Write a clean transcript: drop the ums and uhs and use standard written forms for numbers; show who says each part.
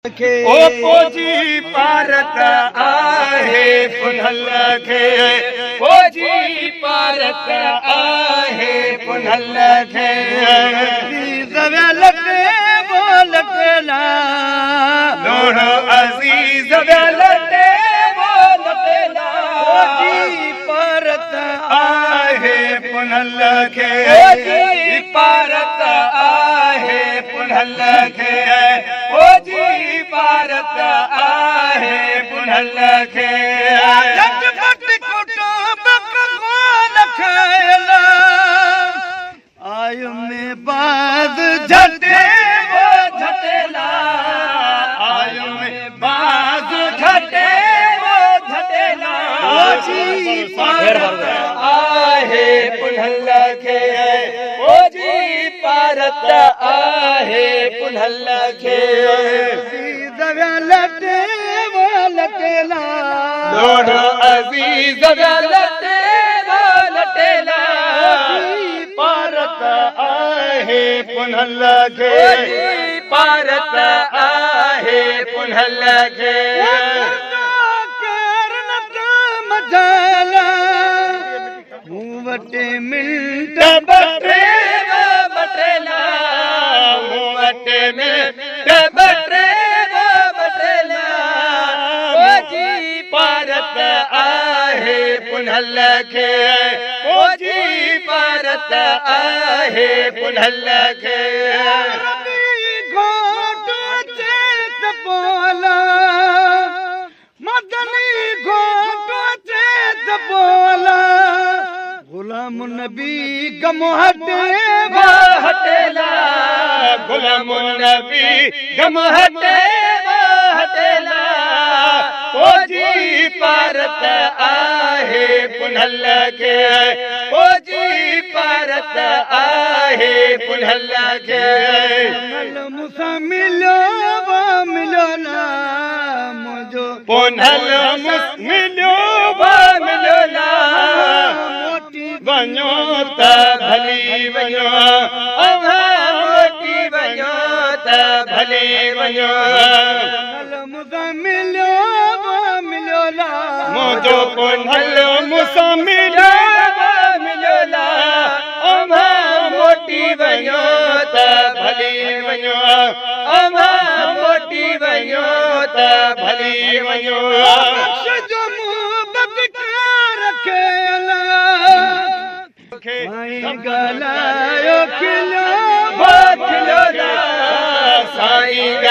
Speaker 1: ओ पोजी पारत आहे पुनल खे पोजी पारत आहे पुनल खे लटे बोलटला लोण अज़ीज़ लटे बोलटला पोजी पारत आहे पुनल खे पोजी पारत आहे पुनल खे पोजी पारत आहे पुनल खे झटपट कुटुंब कोन खयला आयु में बाज झटे वो झटेला आयु में बाज झटे वो झटेला पोजी पारत आहे पुनल खे पोजी पारत आहे पुनल खे लटे वो लटेला लोण अज़ीज़ लटे वो लटेला पारत आहे पुनल खे पारत आहे पुनल खे मूं वटि मिंट बटे बटेला मूं वटि मिंट बटे बटेला पोजी पारत आहे पुनल खे पोजी पारत आहे पुनल खे घोट चेत बोला मदनी घोट चेत बोला गुलाम नबी गम हटे हटेला गुलाम नबी गम हटे हटेला पोजी पारत आहे पुनल खे पोजी पारत आहे पुनल खे मुसा मिलो मिलो ना मुझो पुनल मिलो मिलो ना वञो त भली वञो मोटी वञो त भले वञो मुसा मिलो मिलो ला मुझो पुनल मुसा मिलो मिलो ला मोटी वञो त भली वञो मोटी वञो त भली वञो जो मुहबत रखेला साईं गलायो खिलो खिलो साईं